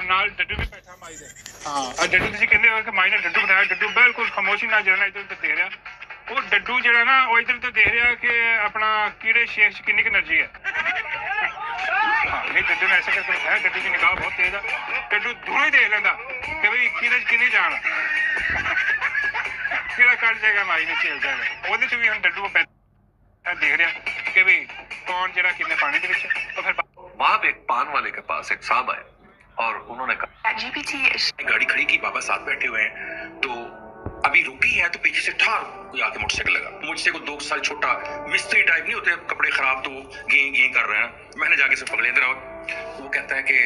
और नाल डड्डू भी बैठा माई दे और डड्डू तुसीं कहंदे हो कि माई ने डड्डू बनाया डड्डू बिल्कुल खामोशी नाल जरा इधर उधर देख रहा वो डड्डू जरा ना वो इधर उधर देख रहा कि अपना कीड़े शेख च कितनी एनर्जी है नहीं डड्डू ने ऐसे करके बताया डड्डू की निगाह बहुत तेज है डड्डू दूरों ही देख लेंदा कि भाई कीड़े च कितनी जान कीड़ा कट जाएगा माई ने झेल जाएगा ਉਹਦੇ ਚ ਵੀ ਹੁਣ ਡੱਡੂ देख रहा कि भाई कौन जरा कितने पानी दे विच तो फिर वहां पे एक पान वाले के पास एक साहब आए और उन्होंने कहा गाड़ी खड़ी की बाबा साथ बैठे हुए हैं तो अभी रुकी है तो पीछे से ठार कोई आके मोटरसाइकिल लगा मुझसे को 2 साल छोटा मिस्त्री टाइप नहीं होते कपड़े खराब तो गे गे कर रहे हैं मैंने जाके से पकड़े इधर आओ वो कहता है कि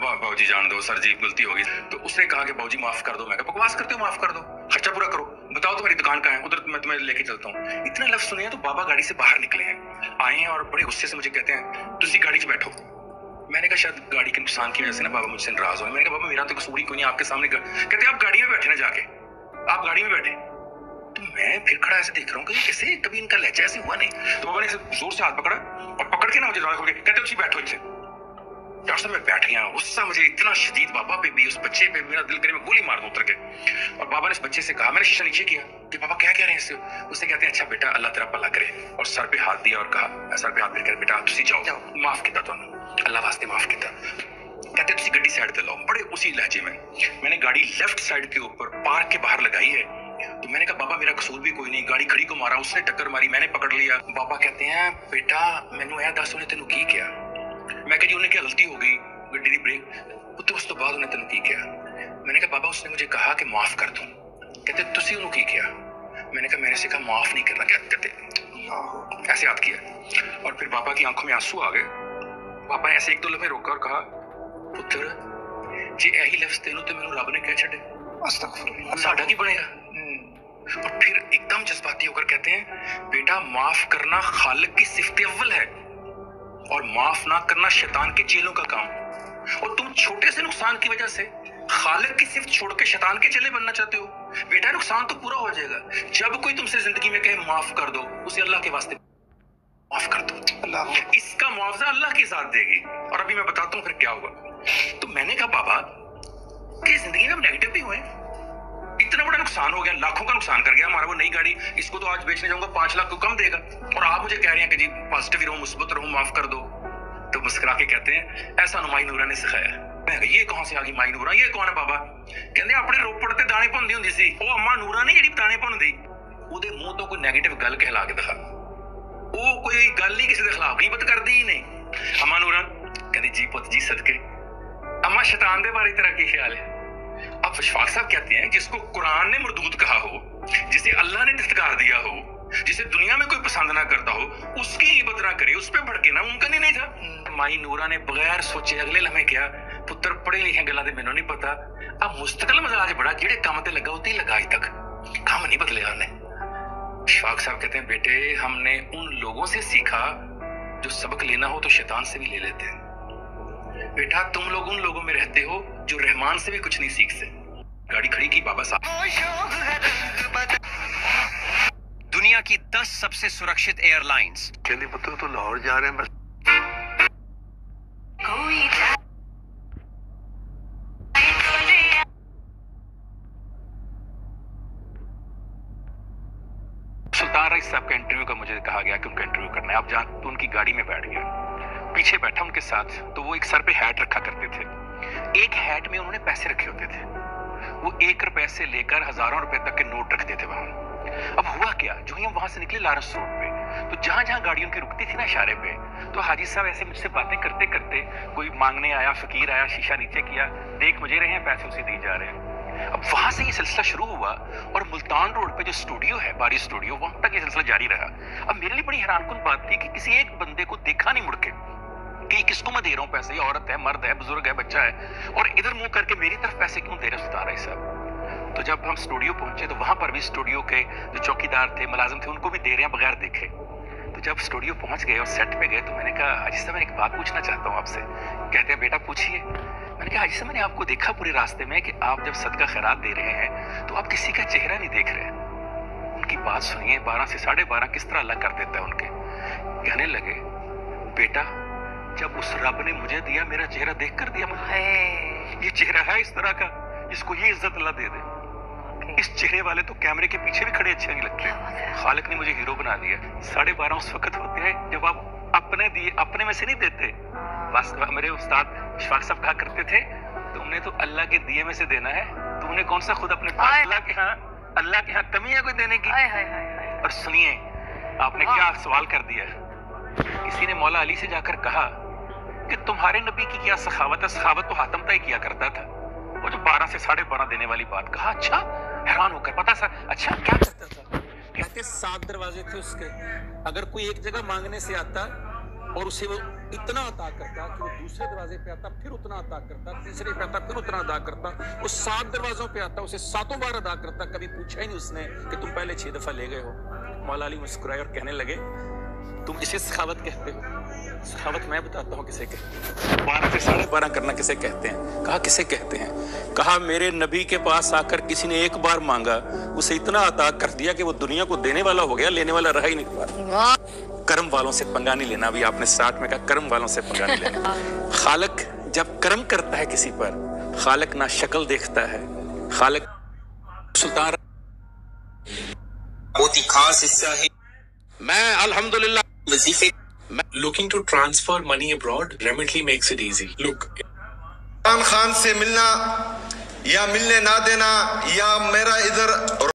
बाबूजी जान दो सर जी गलती होगी तो उसने कहा कि बाबूजी माफ कर दो मैं बकवास करते हो माफ कर दो खर्चा पूरा करो बताओ तुम्हारी दुकान कहाँ है उधर मैं तुम्हें लेके चलता हूँ इतने लफ्ज सुने तो बाबा गाड़ी से बाहर निकले हैं आए हैं और बड़े गुस्से से मुझे कहते हैं तुसी गाड़ी से बैठो मैंने कहा शायद गाड़ी के नुकसान की वजह से ना बाबा मुझसे नाराज हो मैंने कहा बाबा मेरा तो कसूर ही कोई नहीं आपके सामने कहते आप गाड़ी में बैठे ना जाके आप गाड़ी में बैठे तो मैं फिर खड़ा ऐसे देख रहा हूँ कि कैसे कभी इनका लहजा ऐसे हुआ नहीं तो बाबा ने जोर से हाथ पकड़ा और पकड़ के ना मुझे कहते तुसी बैठो इनसे डॉक्टर साहब मैं बैठ गया गुस्सा मुझे इतना शदीद बाबा पे भी उस बच्चे पे मेरा दिल करे मैं गोली मार दूं उतर के और बाबा ने उस बच्चे से कहा मैंने शीशा नीचे किया कि बाबा क्या कह रहे हैं इससे उससे कहते हैं अच्छा बेटा अल्लाह तेरा भला करे और सर पे हाथ दिया और कहा सर पे हाथ फिर बेटा तुसी जाओ माफ किया तुहानू अल्लाह वास्ते माफ किया कहते तुसी गड्डी साइड ते लाओ बड़े उसी लहजे में मैंने गाड़ी लेफ्ट साइड के ऊपर पार्क के बाहर लगाई है तो मैंने कहा बाबा मेरा कसूर भी कोई नहीं गाड़ी खड़ी को मारा उसने टक्कर मारी मैंने पकड़ लिया बाबा कहते हैं बेटा मैनू यह दस उन्हें तेनू की किया मैं कहा जी उन्हें क्या गलती हो गई गड्डी की ब्रेक तो उस तो बाद उन्हें तेनू की किया मैंने कहा बाबा उसने मुझे कहा कि माफ कर दूं कहते तुसी उन्हें की किया मैंने कहा मैंने से कहा माफ नहीं करना क्या कहते ऐसे याद किया और फिर बाबा की आंखों में आंसू आ गए पापा ने ऐसे एक दो लम्हे रोका और कहा पुत्र जे यही लफ्ज तेनू तो मैनू रब ने कह छड़े अस्तगफुरुल्लाह साडा की बनेगा और फिर एकदम जज्बाती होकर कहते हैं बेटा माफ करना खालिक की सिफ्त अव्वल है और माफ ना करना शैतान के चेलों का काम और तुम छोटे से नुकसान की वजह से खालिक की सिर्फ छोड़ के शैतान के चेले बनना चाहते हो बेटा नुकसान तो पूरा हो जाएगा जब कोई तुमसे जिंदगी में कहे माफ कर दो उसे अल्लाह के वास्ते माफ कर दो अल्लाह इसका मुआवजा अल्लाह की जात देगी और अभी मैं बताता हूँ फिर क्या हुआ तो मैंने कहा बाबा कि जिंदगी में हम नेगेटिव भी हुए इतना बड़ा नुकसान हो गया लाखों का नुकसान कर गया हमारा वो नई गाड़ी इसको तो आज बेचने जाऊंगा 5 लाख को कम देगा और आप मुझे कह रहे हैं कि जी पॉजिटिव रहो मुस्बत रहो माफ कर दो तो मुस्कुरा के कहते हैं ऐसा माई नूरा ने सिखाया मैं ये कहां से आ गई माई नूरा ये कौन है बाबा कहते अपने रोपड़ ते दाने भुनदी हुंदी सी ओ अम्मा नूरा ने जेडी दाने भुनदी ओदे मुंह तो कोई नेगेटिव गल कहला के दिखा वो कोई गल ही किसी के खिलाफ गीबत करदी ही नहीं अम्मा नूरा कहती जी पुत जी सदके अम्मा शैतान दे बारे तेरा क्या ख्याल है अब विश्वास साहब कहते हैं जिसको कुरान ने मरदूद कहा हो जिसे अल्लाह ने धिक्कार दिया हो जिसे दुनिया में कोई पसंद ना करता हो उसकी इबादत ना करे उस पे भड़के ना मुमकिन ही नहीं था माई नूरा ने बगैर सोचे अगले लम्हे क्या पुत्र पढ़े लिखे गल्लां ते मैनू नहीं पता अब मुस्तकिल मजाज बड़ा जेड़े काम ते लगा उते ही लगा आज तक काम नहीं बदले हमने शफाक साहब कहते हैं बेटे हमने उन लोगों से सीखा जो सबक लेना हो तो शैतान से भी ले लेते हैं बेटा तुम लोग उन लोगों में रहते हो जो रहमान से भी कुछ नहीं सीखते गाड़ी खड़ी की बाबा साहब दुनिया की 10 सबसे सुरक्षित एयरलाइंस कहती पुत्र तो लाहौर जा रहे हैं बस सुल्तान रईस साहब का इंटरव्यू का मुझे कहा गया कि उनका इंटरव्यू करना है आप जान तो उनकी गाड़ी में बैठ गया पीछे बैठा उनके साथ तो वो एक सर पे हैट रखा करते थे एक हैट में उन्होंने पैसे रखे होते थे वो 1 रुपए से लेकर हजारों रुपए तक के नोट रखते थे वहां अब हुआ क्या जो ही हम वहां से निकले लारस रोड पे तो जहां जहां गाड़ियों की रुकती थी ना इशारे पे तो हाजी साहब ऐसे मुझसे बातें करते करते कोई मांगने आया फकीर आया शीशा नीचे किया देख मुझे रहे हैं पैसे उसे दिए जा रहे हैं अब वहां से ये सिलसिला शुरू हुआ और मुल्तान रोड पे जो स्टूडियो है बारी स्टूडियो वहां तक ये सिलसिला जारी रहा अब मेरे लिए बड़ी हैरानकुन बात थी कि किसी एक बंदे को देखा नहीं मुड़ के कि किसको मैं दे रहा हूँ पैसे औरत है मर्द है बुजुर्ग है बच्चा है और इधर मुंह करके मेरी तरफ पैसे क्यों दे रहे सुल्तान रईस साहब तो जब हम स्टूडियो पहुंचे तो वहां पर भी स्टूडियो के जो चौकीदार थे मुलाजिम थे उनको भी दे रहे हैं बगैर देखे तो जब स्टूडियो पहुंच गए और सेट पे गए तो मैंने कहा हाजी साहब मैं एक बात पूछना चाहता हूँ आपसे कहते हैं बेटा पूछिए मैंने कहा हाजी साहब मैंने आपको देखा पूरे रास्ते में कि आप जब सदका खैरात दे रहे हैं तो आप किसी का चेहरा नहीं देख रहे उनकी बात सुनिए 12 से 12:30 किस तरह अल्लाह कर देता है उनके कहने लगे बेटा जब उस रब ने मुझे दिया मेरा चेहरा देख कर दिया मुझे یہ چہرہ ہے اس طرح کا جس کو یہ عزت اللہ دے دے. اس چہرے والے تو کیمرے کے پیچھے بھی کھڑے اچھے نہیں لگتے. خالق نے مجھے ہیرو بنا دیا. 12:30 اس وقت ہوتے ہیں جب آپ اپنے میں سے نہیں دیتے. بس میرے استاد اشفاق صاحب کہا کرتے تھے تم نے تو اللہ کے دیے میں سے دینا ہے, تم نے کون سا خود اپنے پاس اللہ کے ہاں کمی ہے کوئی دینے کی. اور سنیے آپ نے کیا سوال کر دیا. کسی نے مولا علی سے جا کر کہا کہ تمہارے نبی کی کیا سخاوت ہے. سخاوت تو حاتم طائی کیا کرتا تھا. وہ جو 12 سے 12:30 دینے والی بات کہا. اچھا, حیران ہو کر پتا سا اچھا کیا کرتا تھا. کہتے 7 دروازے تھے اس کے. اگر کوئی ایک جگہ مانگنے سے آتا اور اسے وہ اتنا عطا کرتا کہ وہ دوسرے دروازے پہ آتا پھر اتنا عطا کرتا, تیسرے پہ آتا پھر اتنا ادا کرتا, وہ 7 دروازوں پہ آتا اسے 7 بار ادا کرتا. کبھی پوچھا ہی نہیں اس نے کہ تم پہلے 6 دفعہ لے گئے ہو. مولا علی مسکرائے اور کہنے لگے تم اسے سخاوت کہتے ہو. سخاوت میں بتاتا ہوں کسے کہتے ہیں. 12 سے 12:30 کرنا کسے کہتے ہیں. کہا کسے کہتے ہیں. کہا میرے نبی کے پاس آ کر کسی نے ایک بار مانگا, اسے اتنا عطا کر دیا کہ وہ دنیا کو دینے والا ہو گیا, لینے والا رہا ہی نہیں پا. کرم والوں سے پنگا نہیں لینا. ابھی آپ نے 60 میں کہا کرم والوں سے پنگا نہیں لینا. خالق جب کرم کرتا ہے کسی پر, خالق نہ شکل دیکھتا ہے. خالق سلطان بہت ہی خاص حصہ ہے. میں الحمدللہ وظیفے Looking to transfer money abroad, Remitly makes it easy. Look, Imran Khan سے ملنا یا ملنے نہ دینا یا میرا ادھر